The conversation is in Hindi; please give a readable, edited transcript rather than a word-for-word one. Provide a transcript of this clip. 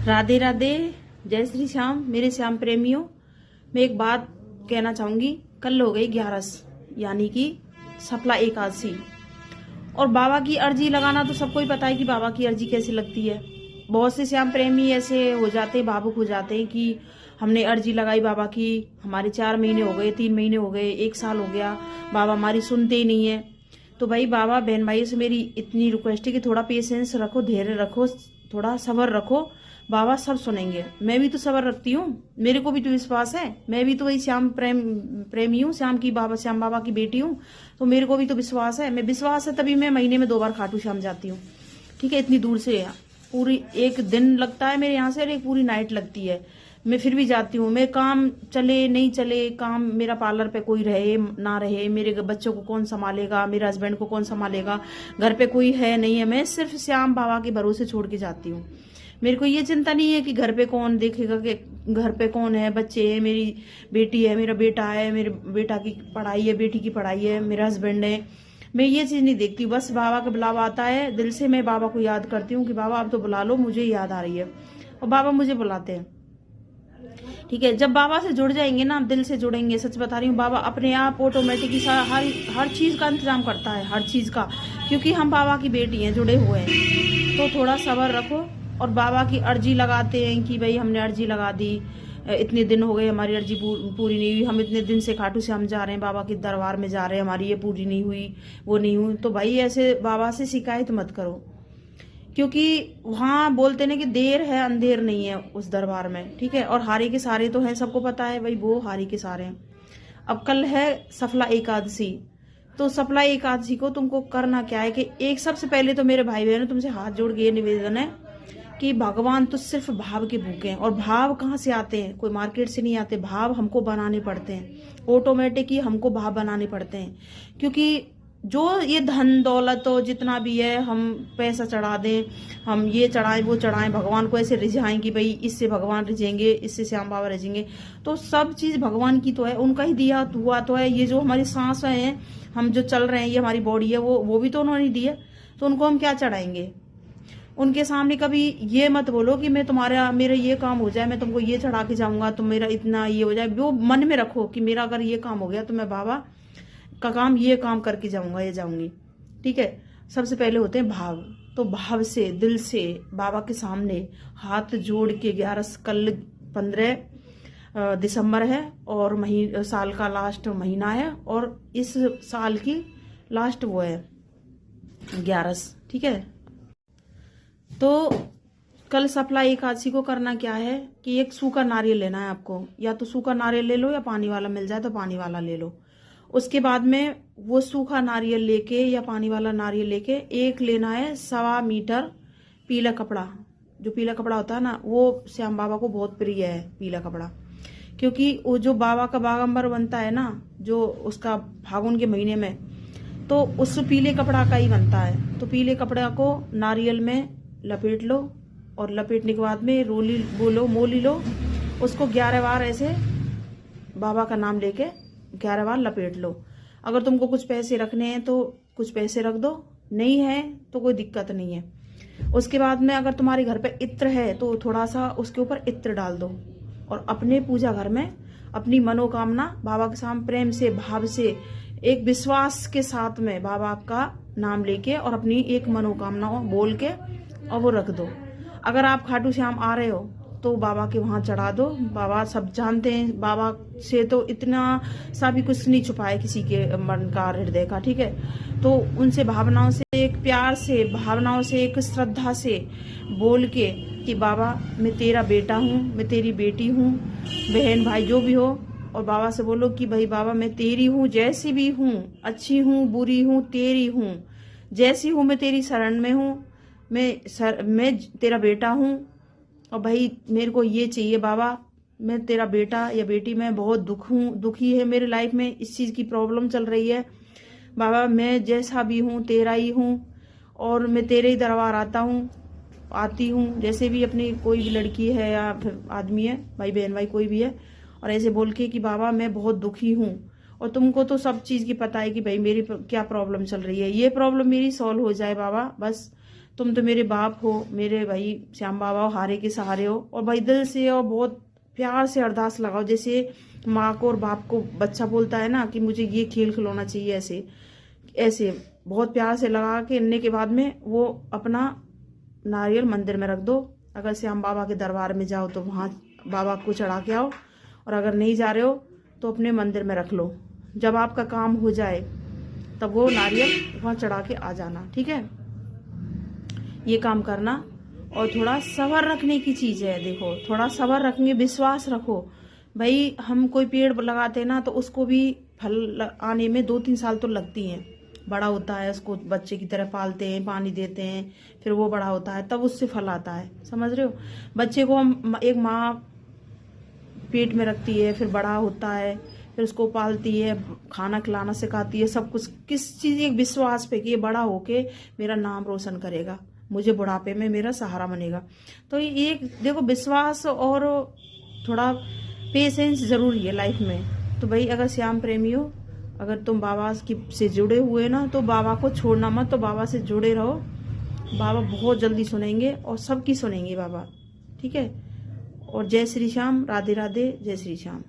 राधे राधे, जय श्री श्याम। मेरे श्याम प्रेमियों, मैं एक बात कहना चाहूंगी। कल हो गई 11 यानी कि सफला एकादशी। और बाबा की अर्जी लगाना तो सबको ही पता है कि बाबा की अर्जी कैसे लगती है। बहुत से श्याम प्रेमी ऐसे हो जाते हैं, भावुक हो जाते हैं कि हमने अर्जी लगाई बाबा की, हमारे 4 महीने हो गए, 3 महीने हो गए, 1 साल हो गया, बाबा हमारी सुनते ही नहीं है। तो भाई बाबा बहन भाई से मेरी इतनी रिक्वेस्ट है कि थोड़ा पेशेंस रखो, धैर्य रखो, थोड़ा सब्र रखो। बाबा सब सुनेंगे। मैं भी तो सब्र रखती हूँ, मेरे को भी तो विश्वास है। मैं भी तो वही श्याम प्रेमी हूँ, श्याम बाबा की बेटी हूँ। तो मेरे को भी तो विश्वास है। मैं विश्वास है तभी मैं महीने में 2 बार खाटू श्याम जाती हूँ। ठीक है, इतनी दूर से पूरी एक दिन लगता है मेरे यहाँ से और एक पूरी नाइट लगती है। मैं फिर भी जाती हूँ। मैं काम चले नहीं चले, काम मेरा पार्लर पे कोई रहे ना रहे, मेरे बच्चों को कौन संभालेगा, मेरे हस्बैंड को कौन संभालेगा, घर पे कोई है नहीं है, मैं सिर्फ श्याम बाबा के भरोसे छोड़ के जाती हूँ। मेरे को ये चिंता नहीं है कि घर पे कौन देखेगा, कि घर पे कौन है, बच्चे है, मेरी बेटी है, मेरा बेटा है, मेरे बेटा की पढ़ाई है, बेटी की पढ़ाई है, मेरा हस्बैंड है। मैं ये चीज नहीं देखती। बस बाबा का बुलावा आता है, दिल से मैं बाबा को याद करती हूँ कि बाबा अब तो बुला लो, मुझे याद आ रही है। और बाबा मुझे बुलाते हैं। ठीक है, जब बाबा से जुड़ जाएंगे ना, दिल से जुड़ेंगे, सच बता रही हूँ, बाबा अपने आप ऑटोमेटिकली हर चीज का इंतजाम करता है, हर चीज का। क्योंकि हम बाबा की बेटी हैं, जुड़े हुए हैं। तो थोड़ा सब्र रखो और बाबा की अर्जी लगाते हैं कि भाई हमने अर्जी लगा दी, इतने दिन हो गए हमारी अर्जी पूरी नहीं हुई, हम इतने दिन से खाटू से हम जा रहे हैं, बाबा के दरबार में जा रहे हैं, हमारी ये पूरी नहीं हुई, वो नहीं हुई। तो भाई ऐसे बाबा से शिकायत मत करो, क्योंकि वहां बोलते ना कि देर है अंधेर नहीं है उस दरबार में। ठीक है, और हारी के सारे तो हैं, सबको पता है भाई, वो हारी के सारे हैं। अब कल है सफला एकादशी। तो सफला एकादशी को तुमको करना क्या है कि एक सबसे पहले तो मेरे भाई बहनों तुमसे हाथ जोड़ के ये निवेदन है कि भगवान तो सिर्फ भाव के भूखे हैं। और भाव कहाँ से आते हैं? कोई मार्केट से नहीं आते। भाव हमको बनाने पड़ते हैं, ऑटोमेटिक ही हमको भाव बनाने पड़ते हैं। क्योंकि जो ये धन दौलत हो जितना भी है, हम पैसा चढ़ा दें, हम ये चढ़ाएं वो चढ़ाएं, भगवान को ऐसे रिझाएं कि भाई इससे भगवान रिझेंगे, इससे श्याम बाबा रिझेंगे। तो सब चीज भगवान की तो है, उनका ही दिया हुआ तो है। ये जो हमारी सांस है, हम जो चल रहे हैं, ये हमारी बॉडी है, वो भी तो उन्होंने दी है। तो उनको हम क्या चढ़ाएंगे? उनके सामने कभी ये मत बोलो कि मैं तुम्हारा, मेरा ये काम हो जाए, मैं तुमको ये चढ़ा के जाऊंगा, तो मेरा इतना ये हो जाए। वो मन में रखो कि मेरा अगर ये काम हो गया तो मैं बाबा का काम, ये काम करके जाऊंगा, ये जाऊंगी। ठीक है, सबसे पहले होते हैं भाव। तो भाव से, दिल से बाबा के सामने हाथ जोड़ के 11 कल 15 दिसंबर है और साल का लास्ट महीना है, और इस साल की लास्ट वो है 11। ठीक है, तो कल सफला एकादशी को करना क्या है कि एक सूखा नारियल लेना है आपको। या तो सूखा नारियल ले लो, या पानी वाला मिल जाए तो पानी वाला ले लो। उसके बाद में वो सूखा नारियल लेके या पानी वाला नारियल लेके एक लेना है 1.25 मीटर पीला कपड़ा। जो पीला कपड़ा होता है ना, वो श्याम बाबा को बहुत प्रिय है पीला कपड़ा। क्योंकि वो जो बाबा का बागंबर बनता है ना, जो उसका फागुन के महीने में, तो उस पीले कपड़ा का ही बनता है। तो पीले कपड़ा को नारियल में लपेट लो, और लपेटने के बाद में मोली लो, उसको 11 बार ऐसे बाबा का नाम लेके 11 बार लपेट लो। अगर तुमको कुछ पैसे रखने हैं तो कुछ पैसे रख दो, नहीं है तो कोई दिक्कत नहीं है। उसके बाद में अगर तुम्हारे घर पे इत्र है तो थोड़ा सा उसके ऊपर इत्र डाल दो, और अपने पूजा घर में अपनी मनोकामना बाबा के सामने प्रेम से, भाव से, एक विश्वास के साथ में बाबा का नाम लेके और अपनी एक मनोकामना बोल के और वो रख दो। अगर आप खाटू श्याम आ रहे हो तो बाबा के वहां चढ़ा दो। बाबा सब जानते हैं, बाबा से तो इतना सा भी कुछ नहीं छुपाए किसी के मन का, हृदय का। ठीक है, तो उनसे भावनाओं से, एक प्यार से, भावनाओं से, एक श्रद्धा से बोल के कि बाबा मैं तेरा बेटा हूँ, मैं तेरी बेटी हूँ, बहन भाई जो भी हो। और बाबा से बोलो कि भाई बाबा मैं तेरी हूँ, जैसी भी हूँ, अच्छी हूँ बुरी हूँ, तेरी हूँ, जैसी हूँ मैं तेरी शरण में हूँ, मैं तेरा बेटा हूँ। और भाई मेरे को ये चाहिए बाबा, मैं तेरा बेटा या बेटी, मैं बहुत दुखी है मेरे लाइफ में, इस चीज की प्रॉब्लम चल रही है बाबा। मैं जैसा भी हूँ तेरा ही हूँ, और मैं तेरे ही दरबार आती हूँ, जैसे भी अपनी कोई भी लड़की है या फिर आदमी है, भाई बहन भाई कोई भी है। और ऐसे बोल के कि बाबा मैं बहुत दुखी हूँ, और तुमको तो सब चीज की पता है कि भाई मेरी क्या प्रॉब्लम चल रही है, ये प्रॉब्लम मेरी सॉल्व हो जाए बाबा, बस तुम तो मेरे बाप हो, मेरे भाई श्याम बाबा हो, हारे के सहारे हो। और भाई दिल से और बहुत प्यार से अरदास लगाओ, जैसे माँ को और बाप को बच्चा बोलता है ना कि मुझे ये खेल खिलौना चाहिए, ऐसे ऐसे बहुत प्यार से लगा के इनने के बाद में वो अपना नारियल मंदिर में रख दो। अगर श्याम बाबा के दरबार में जाओ तो वहाँ बाबा को चढ़ा के आओ, और अगर नहीं जा रहे हो तो अपने मंदिर में रख लो। जब आपका काम हो जाए तब वो नारियल वहाँ चढ़ा के आ जाना, ठीक है। ये काम करना। और थोड़ा सब्र रखने की चीज है, देखो थोड़ा सब्र रखेंगे, विश्वास रखो भाई। हम कोई पेड़ लगाते ना तो उसको भी फल आने में 2-3 साल तो लगती हैं। बड़ा होता है, उसको बच्चे की तरह पालते हैं, पानी देते हैं, फिर वो बड़ा होता है, तब उससे फल आता है, समझ रहे हो। बच्चे को हम एक माँ पेट में रखती है, फिर बड़ा होता है, फिर उसको पालती है, खाना खिलाना सिखाती है, सब कुछ किस चीज एक विश्वास पे कि ये बड़ा होके मेरा नाम रोशन करेगा, मुझे बुढ़ापे में मेरा सहारा बनेगा। तो ये एक देखो विश्वास और थोड़ा पेशेंस जरूरी है लाइफ में। तो भाई अगर श्याम प्रेमी हो, अगर तुम बाबा की से जुड़े हुए ना तो बाबा को छोड़ना मत, तो बाबा से जुड़े रहो। बाबा बहुत जल्दी सुनेंगे और सबकी सुनेंगे बाबा, ठीक है। और जय श्री श्याम, राधे राधे, जय श्री श्याम।